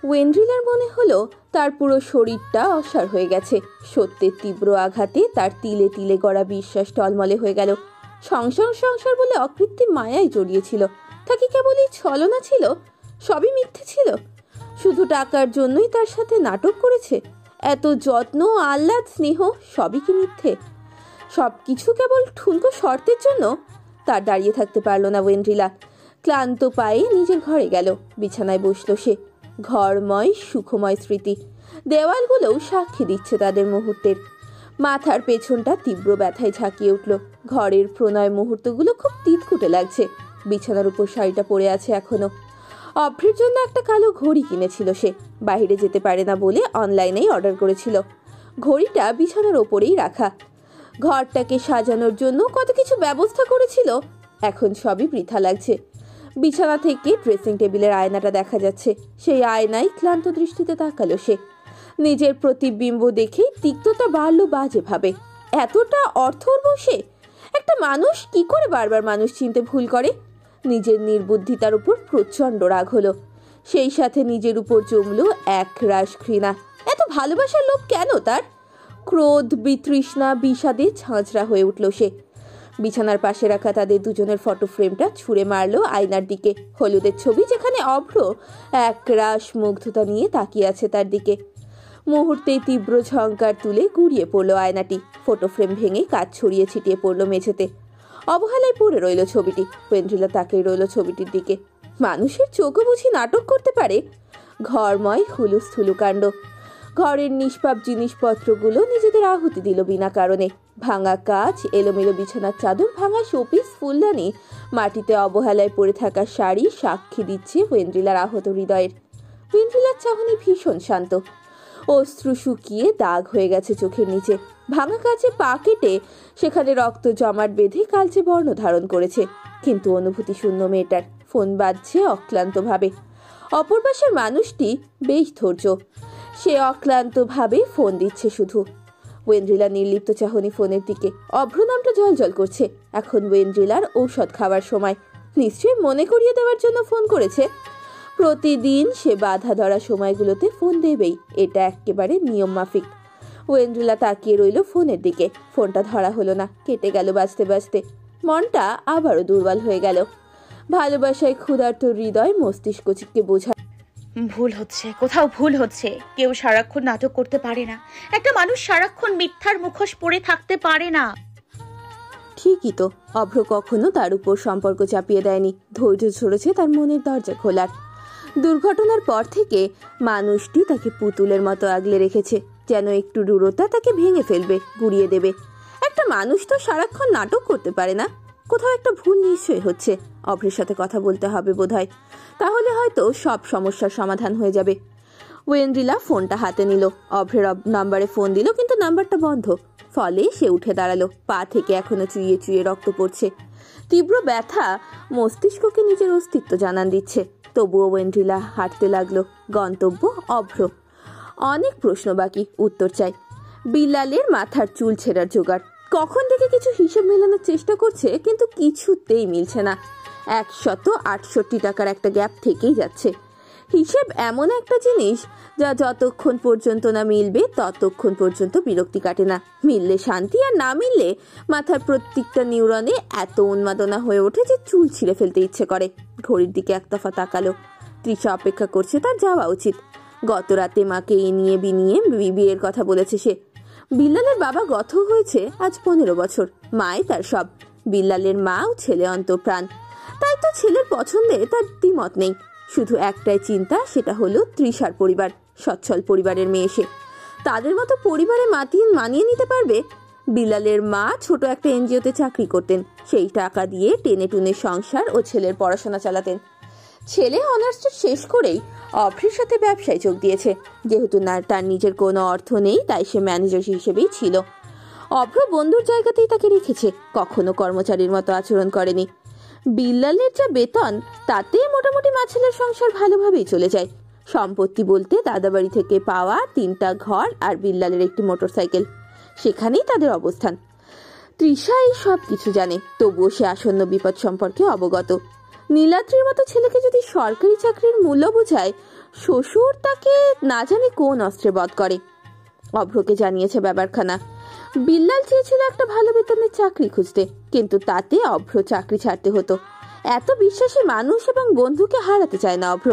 ওয়েন্ড্রিলার মনে হলো তার পুরো শরীরটা অসাড় হয়ে গেছে। সত্যের তীব্র আঘাতে তার তিলে তিলে গড়া বিশ্বাস টলমলে হয়ে গেল। সংসার সংসার বলে অকৃত্রিম মায়ায় জড়িয়েছিল, তাকে কেবলই ছলনা ছিল, সবই মিথ্যে ছিল। শুধু টাকার জন্যই তার সাথে নাটক করেছে। এত যত্ন, আহ্লাদ, স্নেহ সবই কি মিথ্যে? সবকিছু কেবল ঠুনকো শর্তের জন্য? তার দাঁড়িয়ে থাকতে পারল না ওয়েন্ড্রিলা। ক্লান্ত পায়ে নিজের ঘরে গেল, বিছানায় বসল সে। ঘরময় সুখময় স্মৃতি, দেওয়ালগুলোও সাক্ষী দিচ্ছে তাদের মুহূর্তের। মাথার পেছনটা তীব্র ব্যথায় ঝাঁকিয়ে উঠল। ঘরের প্রণয় মুহূর্তগুলো খুব তিতকুটে লাগছে। বিছানার উপর শাড়িটা পরে আছে এখনো। অভ্রের জন্য একটা কালো ঘড়ি কিনেছিল সে, বাইরে যেতে পারে না বলে অনলাইনেই অর্ডার করেছিল। ঘড়িটা বিছানার ওপরেই রাখা। ঘরটাকে সাজানোর জন্য কত কিছু ব্যবস্থা করেছিল, এখন সবই বৃথা লাগছে। বিছানা থেকে ড্রেসিং টেবিলের আয়নাটা দেখা যাচ্ছে। সেই আয়নায় ক্লান্ত দৃষ্টিতে তাকালো সে। নিজের প্রতিবিম্ব দেখেই তিক্ততা বাড়ল বাজে ভাবে। এতটা অর্থর বসে একটা মানুষ কি করে বারবার মানুষ চিনতে ভুল করে? নিজের নির্বুদ্ধিতার উপর প্রচন্ড রাগ হলো। সেই সাথে নিজের উপর জমলো এক রাশ ঘৃণা। এত ভালোবাসার লোভ কেন তার? ক্রোধ, বিতৃষ্ণা, বিষাদে ঝাঁঝরা হয়ে উঠল সে। বিছানার পাশে রাখা তাদের দুজনের ফটো ফ্রেমটা ছুঁড়ে মারলো আয়নার দিকে। হলুদের ছবি, যেখানে অভ্র এক রাশ মুগ্ধতা নিয়ে তাকিয়ে আছে তার দিকে। মুহূর্তেই তীব্র ঝঙ্কার তুলে গুড়িয়ে পড়লো আয়নাটি। ফটো ফ্রেম ভেঙে কাঁচ ছড়িয়ে ছিটিয়ে পড়লো মেঝেতে। অবহেলায় পড়ে রইল ছবিটি। ওয়েন্ড্রিলা তাকিয়ে রইল ছবিটির দিকে। মানুষের চোখও বুঝি নাটক করতে পারে? ঘরময় হুলুস্থুলু কাণ্ড। ঘরের নিষ্পাপ জিনিসপত্রগুলো নিজেদের আহুতি দিল বিনা কারণে। ভাঙা কাঁচ, এলোমেলো বিছানার চাদর, ভাঙা শোপিস, ফুলদানি, মাটিতে অবহেলায় পড়ে থাকা শাড়ি সাক্ষী দিচ্ছে ওয়েন্ড্রিলার আহত হৃদয়ের। ওয়েন্ড্রিলার চাহনি ভীষণ শান্ত। অশ্রু শুকিয়ে দাগ হয়ে গেছে চোখের নিচে। ভাঙা কাছে পা কেটে সেখানে রক্ত জমাট বেঁধে কালচে বর্ণ ধারণ করেছে। কিন্তু অনুভূতি শূন্য মেয়েটার। ফোন বাজছে অক্লান্তভাবে। অপর পাশের মানুষটি বেশ ধৈর্য। সে অক্লান্তভাবে ফোন দিচ্ছে শুধু। ওয়েন্ড্রিলা নির্লিপ্ত চাহনি ফোনের দিকে। অভ্র নামটা জলজল করছে। এখন ওয়েন্ড্রিলার ঔষধ খাওয়ার সময়। নিশ্চয়ই মনে করিয়ে দেওয়ার জন্য ফোন করেছে। প্রতিদিন সে বাধা ধরা সময়গুলোতে ফোন দেবেই, এটা একেবারে নিয়ম মাফিক। ওয়েন্ড্রিলা তাকিয়ে রইল ফোনের দিকে। ফোনটা ধরা হলো না, কেটে গেল বাজতে বাজতে। মনটা আবারও দুর্বল হয়ে গেল। ভালোবাসায় ক্ষুধার্ত হৃদয় মস্তিষ্ককে বোঝা ভুল হচ্ছে, কোথাও ভুল হচ্ছে। কেউ সারাক্ষণ নাটক করতে পারে না। একটা মানুষ সারাক্ষণ মিথ্যার মুখোশ পরে থাকতে পারে না। ঠিকই তো, অভ্র কখনো তার উপর সম্পর্ক চাপিয়ে দেয়নি। ধৈর্য ধরেছে তার মনের দরজা খোলার। দুর্ঘটনার পর থেকে মানুষটি তাকে পুতুলের মতো আগলে রেখেছে, যেন একটু দূরতা তাকে ভেঙে ফেলবে, গুড়িয়ে দেবে। একটা মানুষ তো সারাক্ষণ নাটক করতে পারে না। কোথাও একটা ভুল নিশ্চয়ই হচ্ছে। অভ্রের সাথে কথা বলতে হবে বোধহয়, তাহলে হয়তো সব সমস্যার সমাধান হয়ে যাবে। ওয়েন্ড্রিলা ফোনটা হাতে নিল। অভ্রের নাম্বারে ফোন দিল, কিন্তু নাম্বারটা বন্ধ। ফলে সে উঠে দাঁড়ালো। পা থেকে এখনো চুইয়ে চুইয়ে রক্ত পড়ছে। তীব্র ব্যথা মস্তিষ্ককে নিজের অস্তিত্ব জানান দিচ্ছে। তবুও ওয়েন্ড্রিলা হাঁটতে লাগলো। গন্তব্য অভ্র। অনেক প্রশ্ন বাকি, উত্তর চাই। বিল্লালের মাথার চুল ছেঁড়ার জোগাড়। কখন থেকে কিছু হিসেব মেলানোর চেষ্টা করছে, কিন্তু কিছুতেই মিলছে না। 168 টাকার একটা গ্যাপ থেকেই যাচ্ছে। হিসেব এমন একটা জিনিস যা যতক্ষণ পর্যন্ত না মিলবে ততক্ষণ পর্যন্ত বিরক্তি কাটে না। মিললে শান্তি, আর না মিললে মাথার প্রত্যেকটা নিউরনে এত উন্মাদনা হয়ে ওঠে যে চুল ছিঁড়ে ফেলতে ইচ্ছে করে। ঘড়ির দিকে এক দফা তাকালো। তৃষা অপেক্ষা করছে, তার যাওয়া উচিত। গত রাতে মাকে এনিয়ে বিনিয়ে বিয়ের কথা বলেছে সে। বিল্লালের বাবা গত হয়েছে আজ 15 বছর। মাই তার সব। বিল্লালের মা ও ছেলে অন্তঃপ্রাণ। তাই তো ছেলের পছন্দে তার দ্বিমত নেই। শুধু একটাই চিন্তা, সেটা হলো তৃষার পরিবার। সচ্ছল পরিবারের মেয়ে সে। তাদের মতো পরিবারে মানিয়ে নিতে পারবে? বিল্লালের মা ছোট একটা এনজিওতে চাকরি করতেন। সেই টাকা দিয়ে টেনে টুনে সংসার ও ছেলের পড়াশোনা চালাতেন। ছেলে অনার্সটা শেষ করেই অভ্রের সাথে ব্যবসায় যোগ দিয়েছে। যেহেতু তার নিজের কোনো অর্থ নেই, তাই সে ম্যানেজার হিসেবেই ছিল। অভ্র বন্ধুর জায়গাতেই তাকে রেখেছে, কখনো কর্মচারীর মতো আচরণ করেনি। বিল্লালের যা বেতন, তাতে মোটামুটি মা ছেলের সংসার ভালোভাবেই চলে যায়। সম্পত্তি বলতে দাদাবাড়ি থেকে পাওয়া 3টা ঘর আর বিল্লালের একটি মোটরসাইকেল, সেখানেই তাদের অবস্থান। তৃষা এই সব কিছু জানে, তবুও সে আসন্ন বিপদ সম্পর্কে অবগত। নীলাদ্রির মতো ছেলেকে যদি সরকারি চাকরির মূল্য বোঝায়, শ্বশুর তাকে না জানে কোন অস্ত্রে বধ করে। অভ্রকে জানিয়েছে ব্যাপারখানা। বিল্লাল চেয়েছিল একটা ভালো বেতনের চাকরি খুঁজতে, কিন্তু তাতে অভ্র চাকরি ছাড়তে হতো। এত বিশ্বাসী মানুষ এবং বন্ধুকে হারাতে চায় না অভ্র।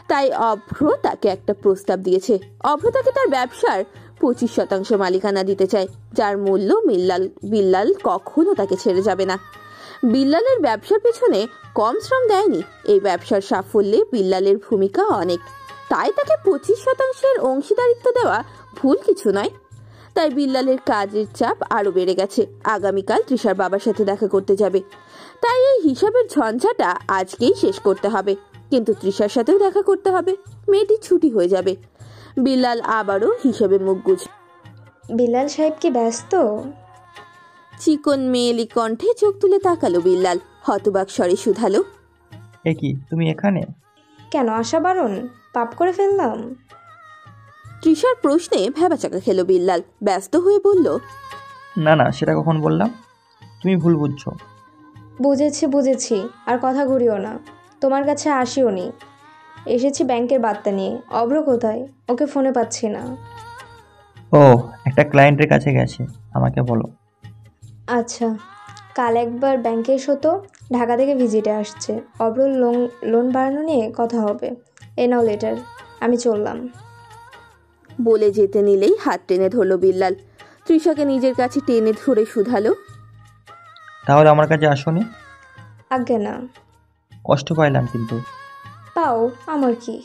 তাই অভ্র তাকে একটা প্রস্তাব দিয়েছে। অভ্র তাকে তার ব্যবসার 25% মালিকানা দিতে চায়, যার মূল্য বিল্লাল কখনো তাকে ছেড়ে যাবে না। বিল্লালের ব্যবসার পেছনে কম শ্রম দেয়নি। এই ব্যবসার সাফল্যে বিল্লালের ভূমিকা অনেক, তাই তাকে 25% অংশীদারিত্ব দেওয়া ভুল কিছু নয়। তাই বিল্লালের কাজের চাপ আরো বেড়ে গেছে। আগামীকাল তৃষার বাবার সাথে দেখা করতে যাবে, তাই এই হিসাবের ঝঞ্ঝাটা আজকেই শেষ করতে হবে। কিন্তু তৃষার সাথেও দেখা করতে হবে, মেয়েটি ছুটি হয়ে যাবে। বিল্লাল আবারও হিসাবে মুখ গুজ। বিল্লাল সাহেব কি ব্যস্ত? চিকন মেয়েলি কণ্ঠে চোখ তুলে তাকালো বিল্লাল, হতবাক স্বরে শুধালো, এ কি তুমি এখানে? কেন, আসা বারণ? পাপ করে ফেললাম? তৃষার প্রশ্নে ভ্যাবাচাকা খেলো বিল্লাল, ব্যস্ত হয়ে বলল, না না, সেটা কখন বললাম? তুমি ভুল বুঝছো। বুঝেছি, আর কথা ঘুরিও না। তোমার কাছে আসিও নি, এসেছি ব্যাংকের বার্তা নিয়ে। অভ্র কোথায়? ওকে ফোনে পাচ্ছি না। ও, একটা ক্লায়েন্টের কাছে গেছে, আমাকে বলো। আচ্ছা, কাল একবার ব্যাংকে এসো তো, ঢাকা থেকে ভিজিটে আসছে। অভ্র লোন বাড়ানো নিয়ে কথা হবে। এ নাও লেটার, আমি চললাম। বলে যেতে নিলেই হাত টেনে ধরলো বিল্লাল। তৃষাকে নিজের কাছে টেনে ধরে শুধালো, তাহলে আমার কাছে আসোনি? আজ্ঞে না। কষ্ট পাইলাম কিন্তু। পাও, আমার কি?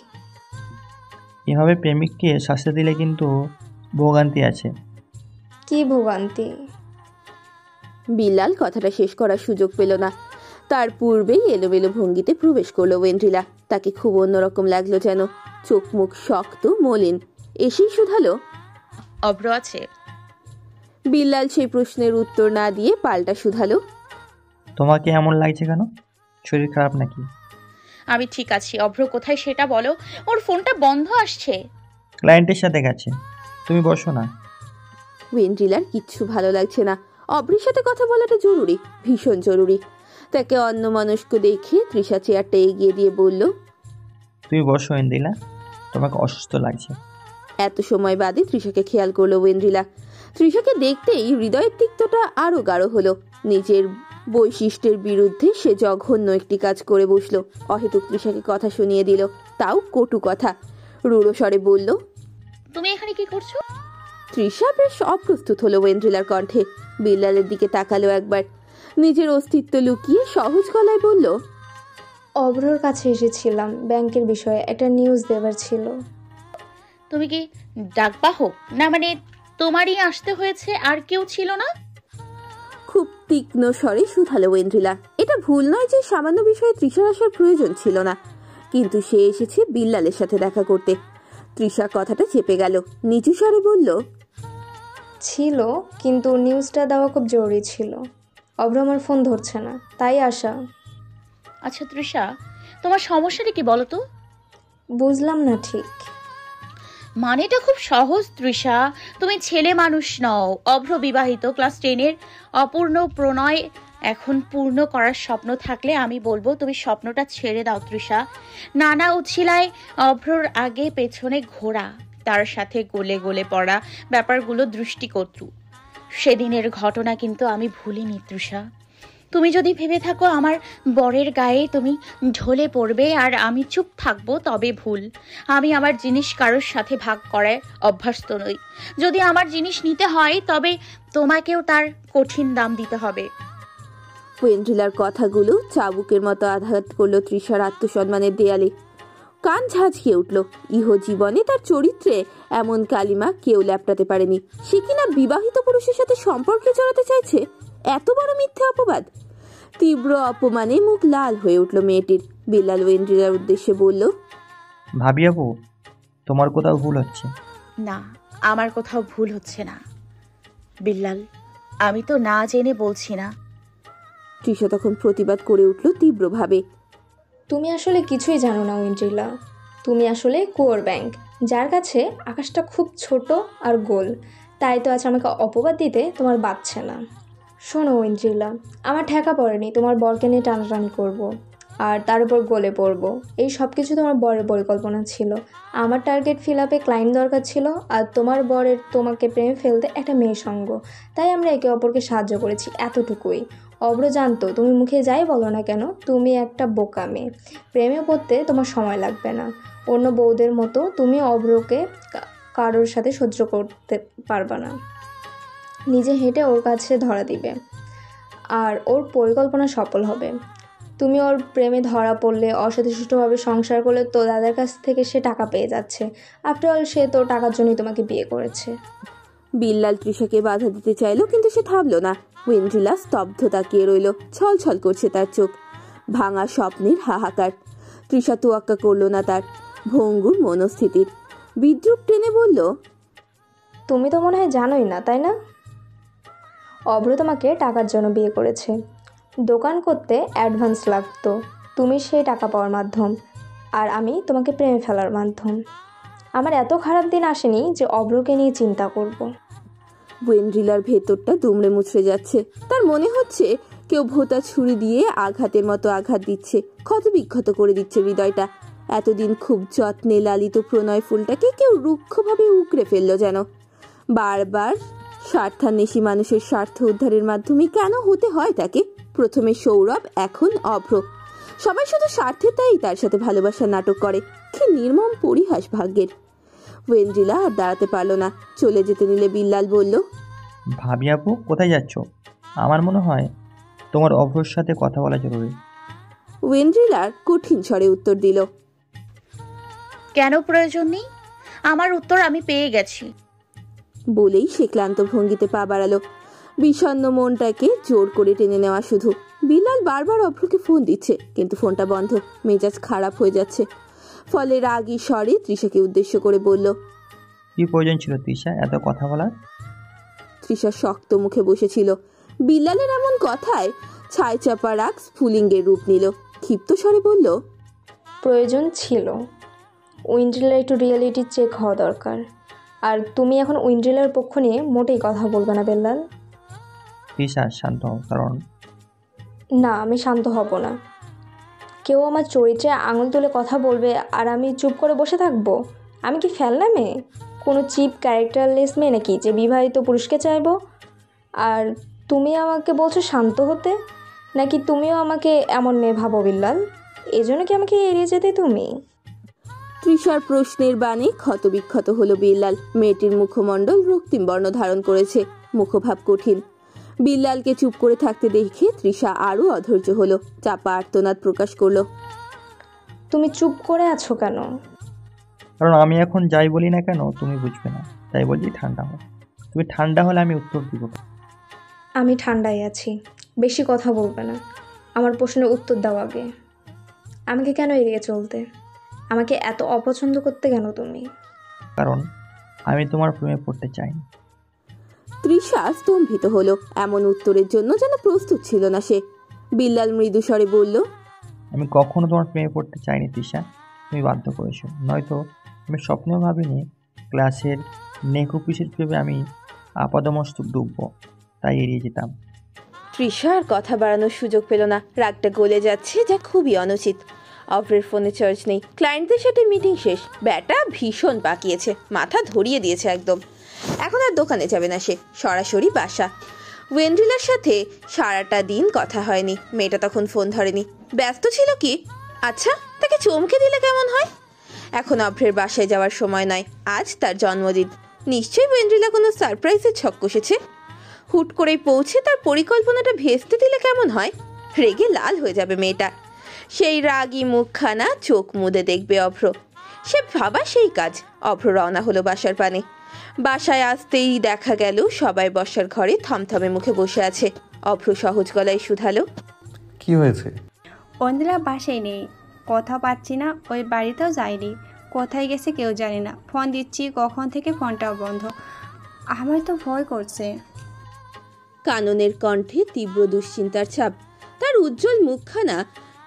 এভাবে প্রেমিককে শাস্তি দিলে কিন্তু ভোগান্তি আছে। কি ভোগান্তি? বিল্লাল কথাটা শেষ করার সুযোগ পেল না। তার পূর্বেই এলোমেলো ভঙ্গিতে প্রবেশ করলো ওয়েন্ড্রিলা। তাকে খুব অন্যরকম লাগলো যেন, চোখ মুখ শক্ত মলিন। এসেই শুধালো, অভ্র আছে? বিল্লাল সেই প্রশ্নের উত্তর না দিয়ে পাল্টা শুধালো, তোমাকে এমন লাগছে কেন? শরীর খারাপ নাকি? আমি ঠিক আছি। অভ্র কোথায় সেটা বলো। ওর ফোনটা বন্ধ আসছে। ক্লায়েন্টের সাথে গেছে, তুমি বসো না। ওয়েন্ড্রিলার কিচ্ছু ভালো লাগছে না। অভ্রের সাথে কথা বলাটা জরুরি, ভীষণ জরুরি। তাকে অন্যমনস্ক দেখে তৃষা চেয়ারটা এগিয়ে দিয়ে বলল, তুমি বসো ইন্দিলা, তোমাকে অসুস্থ লাগছে। এত সময় বাদে তৃষাকে খেয়াল করলো ওয়েন্ড্রিলা। তৃষাকে দেখতেই হৃদয়ের তিক্তটা আরো গাঢ় হলো। নিজের বৈশিষ্ট্যের বিরুদ্ধে সে জঘন্য একটি কাজ করে বসলো। অহেতুক তৃষাকে কথা শুনিয়ে দিল, তাও কটু কথা। রূঢ় স্বরে বলল, তুমি এখানে কি করছো? তৃষা বেশ অপ্রস্তুত হলো ওয়েন্ড্রিলার কণ্ঠে। বিল্লালের দিকে তাকালো একবার, নিজের অস্তিত্ব লুকিয়ে সহজ গলায় বলল, অভ্রর কাছে এসেছিলাম ব্যাংকের বিষয়ে, একটা নিউজ দেবার ছিল। তুমি কি ডাকবাহক? না মানে তোমারই আসতে হয়েছে, আর কেউ ছিল না? খুব তীক্ষ্ণ স্বরে শুধালো ওয়েন্ড্রিলা। এটা ভুল নয় যে সামান্য বিষয়ে তৃষার আসার প্রয়োজন ছিল না, কিন্তু সে এসেছে বিল্লালের সাথে দেখা করতে। তৃষা কথাটা চেপে গেল, নিচু স্বরে বলল, ছিল, কিন্তু নিউজটা দেওয়া খুব জরুরি ছিল। অভ্র আমার ফোন ধরছে না, তাই আসা। আচ্ছা তৃষা, তোমার সমস্যাটা কি বলো তো? বুঝলাম না ঠিক। মানেটা খুব সহজ তৃষা। তুমি ছেলে মানুষ নও, অভ্র বিবাহিত, ক্লাস 10-এর অপূর্ণ প্রণয় এখন পূর্ণ করার স্বপ্ন থাকলে আমি বলবো তুমি স্বপ্নটা ছেড়ে দাও তৃষা। নানা উছিলায় অভ্রর আগে পেছনে ঘোরা, তার সাথে গলে গলে পড়া ব্যাপারগুলো দৃষ্টিকটু। সেদিনের ঘটনা কিন্তু আমি ভুলিনি তৃষা। তুমি যদি ভেবে থাকো আমার বরের গায়ে তুমি ঢলে পড়বে আর আমি চুপ থাকবো, তবে ভুল। আমি আমার জিনিস কারোর সাথে ভাগ করায় অভ্যস্ত নই। যদি আমার জিনিস নিতে হয় তবে তোমাকেও তার কঠিন দাম দিতে হবে। ওয়েন্ড্রিলার কথাগুলো চাবুকের মতো আঘাত করলো তৃষার আত্মসম্মানের দেয়ালে। কান ঝাঁঝিয়ে উঠল। ইহ জীবনে তার চরিত্রে এমন কালিমা কেউ ল্যাপটাতে পারেনি। সে কিনা বিবাহিত পুরুষের সাথে সম্পর্কে জড়াতে চাইছে, এত বড় মিথ্যে অপবাদ। তীব্র অপমানে মুখ লাল হয়ে উঠল মেয়েটির। বিল্লাল ওয়েন্ড্রিলার উদ্দেশ্যে বলল, ভাবি আপু, তোমার কোথাও ভুল হচ্ছে। না, আমার কোথাও ভুল হচ্ছে না বিল্লাল, আমি তো না জেনে বলছি না। তৃষা তখন প্রতিবাদ করে উঠল তীব্রভাবে, তুমি আসলে কিছুই জানো না ওয়েন্ড্রিলা। তুমি আসলে কুয়োর ব্যাংক, যার কাছে আকাশটা খুব ছোট আর গোল। তাই তো আজ আমাকে অপবাদ দিতে তোমার বাচ্ছে না। শোনো ইন্দ্রিলা, আমার ঠেকা পড়েনি তোমার বরকে নিয়ে টানাটানি করব। আর তার উপর গলে পড়বো, এই সব কিছু তোমার বরের পরিকল্পনা ছিল। আমার টার্গেট ফিল আপে ক্লায়েন্ট দরকার ছিল, আর তোমার বরের তোমাকে প্রেমে ফেলতে একটা মেয়ের সঙ্গ। তাই আমরা একে অপরকে সাহায্য করেছি, এতটুকুই। অব্র জানতো তুমি মুখে যাই বলো না কেন তুমি একটা বোকা মেয়ে, প্রেমে পড়তে তোমার সময় লাগবে না। অন্য বউদের মতো তুমি অব্রকে কারোর সাথে সহ্য করতে পারবে না। নিজে হেঁটে ওর কাছে ধরা দিবে, আর ওর পরিকল্পনা সফল হবে। তুমি ওর প্রেমে ধরা পড়লে, অসচেতনভাবে সংসার করলে, তো দাদার কাছ থেকে সে টাকা পেয়ে যাচ্ছে। আফটার অল সে তো টাকার জন্যই তোমাকে বিয়ে করেছে। বিল্লাল তৃষাকে বাধা দিতে চাইল, কিন্তু সে থামলো না। ওয়েন্ড্রিলা স্তব্ধ তাকিয়ে রইল, ছল ছল করছে তার চোখ, ভাঙা স্বপ্নের হাহাকার। তৃষা তোয়াক্কা করলো না তার ভঙ্গুর মনস্থিতির। বিদ্রুপ টেনে বলল, তুমি তো মনে হয় জানোই না, তাই না? অভ্র তোমাকে টাকার জন্য বিয়ে করেছে। দোকান করতে অ্যাডভান্স লাগতো, তুমি সেই টাকা পাওয়ার মাধ্যম, আর আমি তোমাকে প্রেমে ফেলার মাধ্যম। আমার এত খারাপ দিন আসেনি যে অভ্রকে নিয়ে চিন্তা করব। ওয়েন্ড্রিলার ভেতরটা দুমড়ে মুচড়ে যাচ্ছে। তার মনে হচ্ছে কেউ ভোঁতা ছুরি দিয়ে আঘাতের মতো আঘাত দিচ্ছে, ক্ষতবিক্ষত করে দিচ্ছে হৃদয়টা। এতদিন খুব যত্নে লালিত প্রণয় ফুলটাকে কেউ রুক্ষভাবে উকড়ে ফেলল যেন। বারবার স্বার্থান্বেষী মানুষের স্বার্থ উদ্ধারের মাধ্যমে কেন হতে হয় তাকে? প্রথমে সৌরভ, এখন অভ্র। সবাই শুধু স্বার্থের তাই তার সাথে ভালোবাসার নাটক করে। কি নির্মম পরিহাস ভাগ্যের। ওয়েন্ড্রিলা আর দাঁড়াতে পারল না, চলে যেতে নিলে বিল্লাল বলল, ভাবি আপু, কোথায় যাচ্ছ? আমার মনে হয় তোমার অভ্রর সাথে কথা বলা জরুরি। ওয়েন্ড্রিলার কঠিন স্বরে উত্তর দিল, কেন প্রয়োজন নেই? আমার উত্তর আমি পেয়ে গেছি। বলেই সে ক্লান্ত ভঙ্গিতে পা বাড়ালো। বিষণ্ণ মনটাকে জোর করে টেনে নেওয়া শুধু। বিল্লাল বারবার অভ্রকে ফোন দিচ্ছে, কিন্তু ফোনটা বন্ধ। মেজাজ খারাপ হয়ে যাচ্ছে। ফলে রাগী স্বরে তৃষাকে উদ্দেশ্য করে বলল, কি প্রয়োজন ছিল তৃষা এত কথা বলার? তৃষা শক্ত মুখে বসেছিল। বিল্লালের এমন কথায় ছাই চাপা রাগ স্ফুলিঙ্গের রূপ নিল। ক্ষিপ্ত স্বরে বলল, প্রয়োজন ছিল উইন্ড্রিলার একটু রিয়েলিটি চেক হওয়া দরকার। আর তুমি এখন উইন্ড্রিলার পক্ষ নিয়ে মোটেই কথা বলবে না বেল্লাল। তৃষা শান্ত হও, কারণ না, আমি শান্ত হব না। কেউ আমার চরিত্রে আঙুল তুলে কথা বলবে আর আমি চুপ করে বসে থাকবো? আমি কি ফেলনা মেয়ে, কোনো চিপ ক্যারেক্টারলেস মেয়ে নাকি যে বিবাহিত পুরুষকে চাইবো? আর তুমি আমাকে বলছো শান্ত হতে, নাকি তুমিও আমাকে এমন মেয়ে ভাবো বিল্লাল? এজন্য কি আমাকে এড়িয়ে যেতে তুমি? তৃষার প্রশ্নের বাণে ক্ষতবিক্ষত হলো বিল্লাল। মেয়েটির মুখমণ্ডল রক্তিম বর্ণ ধারণ করেছে, মুখভাব কঠিন। বিল্লালকে চুপ করে থাকতে দেখে তৃষা আরো অধৈর্য হলো, চাপা আর্তনাদ প্রকাশ করলো। তুমি চুপ করে আছো কেন? কারণ আমি এখন যাই বলি না কেন তুমি বুঝবে না, তাই বলছি ঠান্ডা হও। তুমি ঠান্ডা হলে আমি উত্তর দিব। আমি ঠান্ডায় আছি, বেশি কথা বলবে না। আমার প্রশ্নের উত্তর দাও আগে। আমাকে কেন এড়িয়ে চলতে? আমাকে এত অপছন্দ করতে কেন তুমি? কারণ আমি তোমার প্রেমে পড়তে চাই না। তৃষা স্তম্ভিত হলো। এমন উত্তরের জন্য যেন প্রস্তুত ছিল না সে। বিল্লাল মৃদু স্বরে বলল, আমি কখনো তোমার প্রেমে পড়তে চাইনি তৃষা, তুমি বাধ্য করেছো। নয়তো আমি স্বপ্নেও ভাবিনি ক্লাসের নেকু পিসের প্রেমে আমি আপাদমস্তক ডুববো, তাই এড়িয়ে যেতাম। তৃষা আর কথা বাড়ানোর সুযোগ পেল না। রাগটা গলে যাচ্ছে, যা খুবই অনুচিত। অভ্রের ফোনে চার্জ নেই, ক্লায়েন্টদের সাথে মিটিং শেষ। ব্যাটা ভীষণ পাকিয়েছে, মাথা ধরিয়ে দিয়েছে একদম। এখন আর দোকানে যাবে না সে, সরাসরি বাসা। ওয়েন্ড্রিলার সাথে সারাটা দিন কথা হয়নি। মেয়েটা তখন ফোন ধরেনি, ব্যস্ত ছিল কি? আচ্ছা, তাকে চমকে দিলে কেমন হয়? এখন অভ্রের বাসায় যাওয়ার সময় নয়, আজ তার জন্মদিন। নিশ্চয়ই ওয়েন্ড্রিলা কোনো সারপ্রাইজের ছক কষেছে। হুট করেই পৌঁছে তার পরিকল্পনাটা ভেস্তে দিলে কেমন হয়? রেগে লাল হয়ে যাবে মেয়েটা। সেই রাগী মুখখানা চোখ মুদে দেখবে অভ্র। সে ভাবা সেই কাজ। অভ্র রওনা হলো বাসার পানে। বাসায় আসতেই দেখা গেল সবাই বসার ঘরে থমথমে মুখে বসে আছে। অভ্র সহজ গলায় শুধালো, কি হয়েছে? অন্ধ্রা বাসায় নেই, কথা পাচ্ছি না, ওই বাড়িতেও যায়নি। কোথায় গেছে কেউ জানে না। ফোন দিচ্ছি কখন থেকে, ফোনটাও বন্ধ। আমার তো ভয় করছে। কাননের কণ্ঠে তীব্র দুশ্চিন্তার ছাপ। তার উজ্জ্বল মুখখানা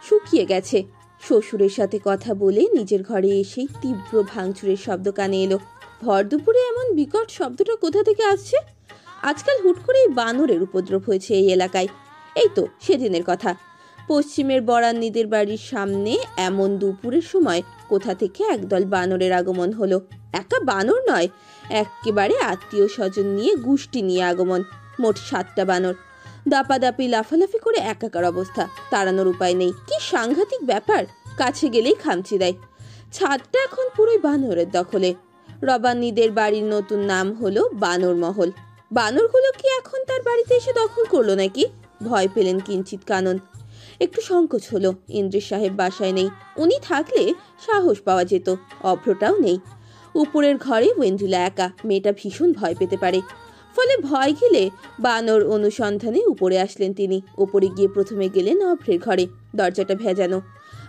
শুকিয়ে গেছে। শ্বশুরের সাথে কথা বলে নিজের ঘরে এসেই তীব্র ভাঙচুরের শব্দ কানে এলো। ভর দুপুরে এমন বিকট শব্দটা কোথা থেকে আসছে? আজকাল হুট করেই বানরের উপদ্রব হয়েছে এই এলাকায়। এই তো সেদিনের কথা, পশ্চিমের বরান্নিদের বাড়ির সামনে এমন দুপুরের সময় কোথা থেকে একদল বানরের আগমন হলো। একা বানর নয়, একেবারে আত্মীয় স্বজন নিয়ে গোষ্ঠী নিয়ে আগমন। মোট 7টা বানর, দাপাদাপি লাফালাফি করে একাকার অবস্থা, তাড়ানোর উপায় নেই। কি সাংঘাতিক ব্যাপার, কাছে গেলেই খামচি দেয়। ছাদটা এখন পুরোই বানরের দখলে। রবান্নিদের বাড়ির নতুন নাম হলো বানর মহল। বানরগুলো কি এখন তার বাড়িতে এসে দখল করলো নাকি? ভয় পেলেন কিঞ্চিত কানন। একটু সংকোচ হলো, ইন্দ্রিস সাহেব বাসায় নেই। উনি থাকলে সাহস পাওয়া যেত। অভ্রটাও নেই। উপরের ঘরে ওয়েন্ড্রিলা একা, মেয়েটা ভীষণ ভয় পেতে পারে। ফলে ভয় গেলে বানর অনুসন্ধানে উপরে আসলেন তিনি। উপরে গিয়ে প্রথমে গেলেন অভ্রের ঘরে। দরজাটা ভেজানো,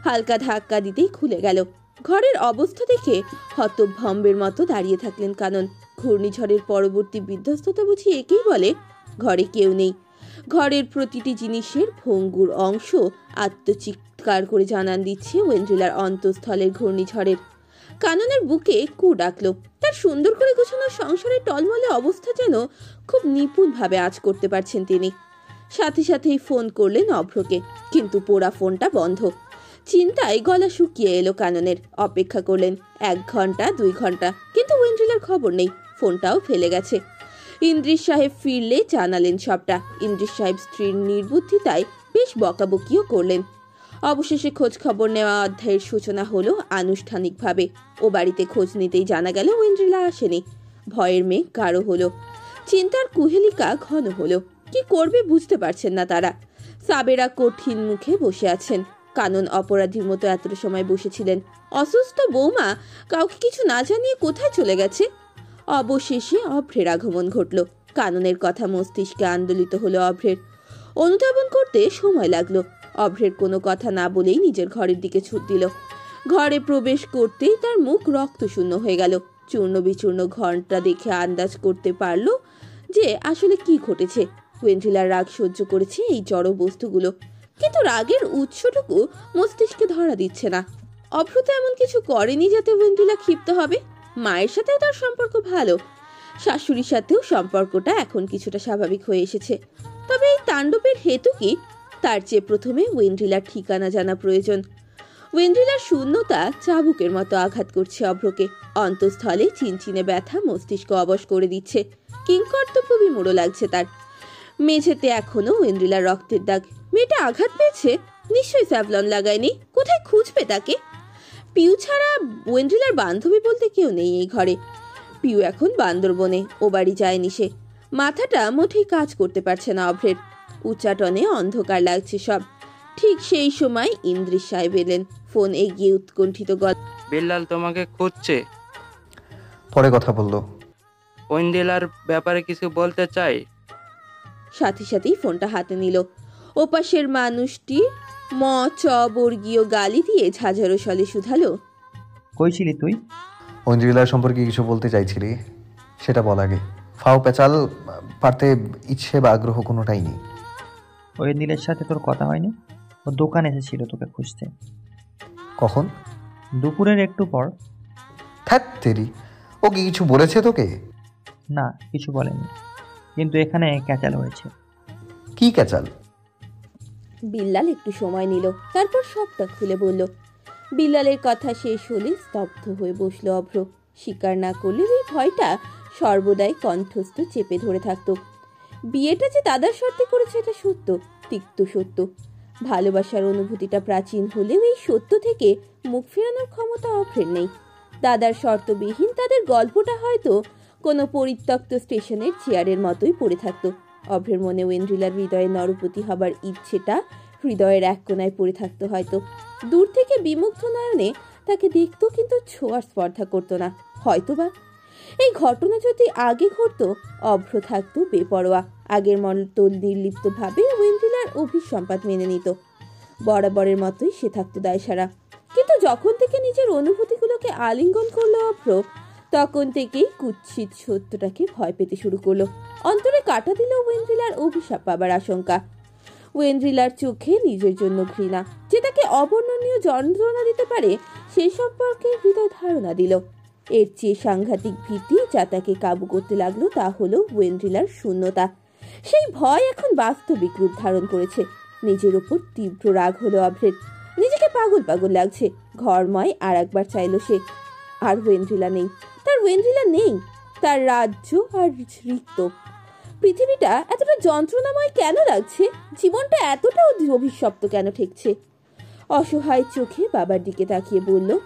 হালকা ধাক্কা দিতেই খুলে গেল। ঘরের অবস্থা দেখে হতভম্বের মতো দাঁড়িয়ে থাকলেন কানন। ঘূর্ণিঝড়ের পরবর্তী বিধ্বস্ততা বুঝি একেই বলে। ঘরে কেউ নেই। ঘরের প্রতিটি জিনিসের ভঙ্গুর অংশ আত্মচিৎকার করে জানান দিচ্ছে ওয়েন্ড্রিলার অন্তঃস্থলের ঘূর্ণিঝড়ের। কাননের বুকে কু ডাকলো। তার সুন্দর করে গোছানো সংসারের টলমলে অবস্থা যেন খুব নিপুণভাবে আঁচ করতে পারছেন তিনি। সাথে সাথেই ফোন করলেন অভ্রকে, কিন্তু পোড়া ফোনটা বন্ধ। চিন্তায় গলা শুকিয়ে এলো কাননের। অপেক্ষা করলেন 1 ঘন্টা 2 ঘন্টা, কিন্তু ওয়েন্ড্রিলার খবর নেই। ফোনটাও ফেলে গেছে। ইন্দ্রিস সাহেব ফিরলে জানালেন সবটা। ইন্দ্রিস সাহেব স্ত্রীর নির্বুদ্ধিতায় বেশ বকাবকিও করলেন। অবশেষে খোঁজ খবর নেওয়া অধ্যায়ের সূচনা হলো আনুষ্ঠানিকভাবে। ও বাড়িতে খোঁজ নিতেই জানা গেল ওয়েন্ড্রিলা আসেনি। ভয়ের মেঘ গাঢ় হলো, চিন্তার কুহেলিকা ঘন হলো। কি করবে বুঝতে পারছেন না তারা। সাবেরা কঠিন মুখে বসে আছেন। কানন অপরাধীর মতো এতটা সময় বসেছিলেন। অসুস্থ বৌমা কাউকে কিছু না জানিয়ে কোথায় চলে গেছে? অবশেষে অভ্রের আগমন ঘটল। কাননের কথা মস্তিষ্কে আন্দোলিত হলো অভ্রের। অনুধাবন করতে সময় লাগলো। অভ্রের কোনো কথা না বলেই নিজের ঘরের দিকে ছুট দিল। ঘরে প্রবেশ করতেই তার মুখ রক্তশূন্য হয়ে গেল। চূর্ণ বিচূর্ণ ঘরটা দেখে আন্দাজ করতে পারল যে আসলে কি ঘটেছে। ওয়েন্ড্রিলার রাগ সহ্য করেছে এই জড় বস্তুগুলো, কিন্তু রাগের উৎসটুকু মস্তিষ্কে ধরা দিচ্ছে না। অভ্র তো এমন কিছু করেনি যাতে ওয়েন্ড্রিলা ক্ষিপ্ত হবে। মায়ের সাথেও তার সম্পর্ক ভালো, শাশুড়ির সাথেও সম্পর্কটা এখন কিছুটা স্বাভাবিক হয়ে এসেছে। তবে এই তাণ্ডবের হেতু কি? তার চেয়ে প্রথমে ওয়েন্ড্রিলার ঠিকানা জানা প্রয়োজন। ওয়েন্ড্রিলার শূন্যতা চাবুকের মতো আঘাত করছে অভ্রকে। অন্তঃস্থলে চিনচিনে ব্যথা মস্তিষ্ক অবশ করে দিচ্ছে। কিংকর্তব্য বিমূঢ় লাগছে তার। মেঝেতে এখনো ওয়েন্ড্রিলার রক্তের দাগ। মেয়েটা আঘাত পেয়েছে, নিশ্চয়ই স্যাভলন লাগায়নি। কোথায় খুঁজবে তাকে? পিউ ছাড়া ওয়েন্ড্রিলার বান্ধবী বলতে কেউ নেই এই ঘরে। পিউ এখন বান্দরবনে, ও বাড়ি যায়নি সে। মাথাটা মোটেই কাজ করতে পারছে না অভ্রের। উচ্চাটনে অন্ধকার লাগছে সব। ঠিক সেই সময় ইন্দ্রিস সাহেব এলেন। ফোন এগিয়ে উৎকণ্ঠিত গলা, বিল্লাল তোমাকে খুঁজছে। পরে কথা বললো। ওয়েন্ড্রিলার ব্যাপারে কিছু বলতে চাই। সাথে সাথেই ফোনটা হাতে নিল। ওপাশের মানুষটি ম চ বর্গীয় গালি দিয়ে ঝাঝারো স্বরে শুধালো, কই ছিলি তুই? ঐন্দ্রিলার সম্পর্কে কিছু বলতে চাইছিলি, সেটা বল আগে। ফাও পেঁচাল পারতে ইচ্ছে বা আগ্রহ কোনোটাই নেই। ওই নীলের সাথে তোর কথা হয়নি? ও দোকানে এসেছিল তোকে খুঁজতে। কখন? দুপুরের একটু পর। থ্যাত তেরি, ও কি কিছু বলেছে তোকে? না, কিছু বলেনি, কিন্তু এখানে ক্যাচাল হয়েছে। কি ক্যাচাল? বিল্লাল একটু সময় নিল, তারপর সবটা খুলে বলল। বিল্লালের কথা শেষ হলে স্তব্ধ হয়ে বসল অভ্র। স্বীকার না করলে এই ভয়টা সর্বদাই কণ্ঠস্থ চেপে ধরে থাকতো। বিয়েটা যে দাদার শর্তে করেছে এটা সত্য, তিক্ত সত্য। ভালোবাসার অনুভূতিটা প্রাচীন হলেও এই সত্য থেকে মুখ ফেরানোর ক্ষমতা অভ্রের নেই। দাদার শর্তবিহীন তাদের গল্পটা হয়তো কোনো পরিত্যক্ত স্টেশনের চেয়ারের মতোই পড়ে থাকতো। অভ্রের মনে ওয়েন্ড্রিলার হৃদয়ে নরপতি হবার ইচ্ছেটা হৃদয়ের এক কোনায় পড়ে থাকতো হয়তো। দূর থেকে বিমুগ্ধ নয়নে তাকে দেখতো, কিন্তু ছোঁয়ার স্পর্ধা করতো না। হয়তোবা এই ঘটনা যদি আগে ঘটতো, অভ্র থাকতো বেপরোয়া, আগের মতো নির্লিপ্তভাবে ওয়েন্ড্রিলার অভিসম্পাদ মেনে নিত। বরাবরের মতোই সে থাকতো দায়সারা। কিন্তু যখন থেকে নিজের অনুভূতিগুলোকে আলিঙ্গন করলো অভ্র, তখন থেকেই কুৎসিত সত্যটাকে ভয় পেতে শুরু করলো। অন্তরে কাটা দিল ওয়েন্ড্রিলার অভিশাপ পাবার আশঙ্কা। ওয়েন্ড্রিলার চোখে নিজের জন্য ঘৃণা, যে তাকে অবর্ণনীয় যন্ত্রণা দিতে পারে সে সম্পর্কে হৃদয় ধারণা দিল। এর চেয়ে সাংঘাতিক ভীতি যা তাকে কাবু করতে লাগলো তা হলো ওয়েন্ড্রিলার শূন্যতা। সেই ভয় এখন বাস্তবিক রূপ ধারণ করেছে। নিজের ওপর তীব্র রাগ হলো অভ্রের। নিজেকে পাগল পাগল লাগছে। ঘরময় আর একবার চাইল সে। আর ওয়েন্ড্রিলা নেই, তার ওয়েন্ড্রিলা নেই, তার রাজ্য আর রিক্ত। পৃথিবীটা এতটা যন্ত্রণাময় কেন লাগছে? জীবনটা এতটা অভিশপ্ত কেন ঠেকছে? অসহায় চোখে বাবার দিকে তাকিয়ে বলল,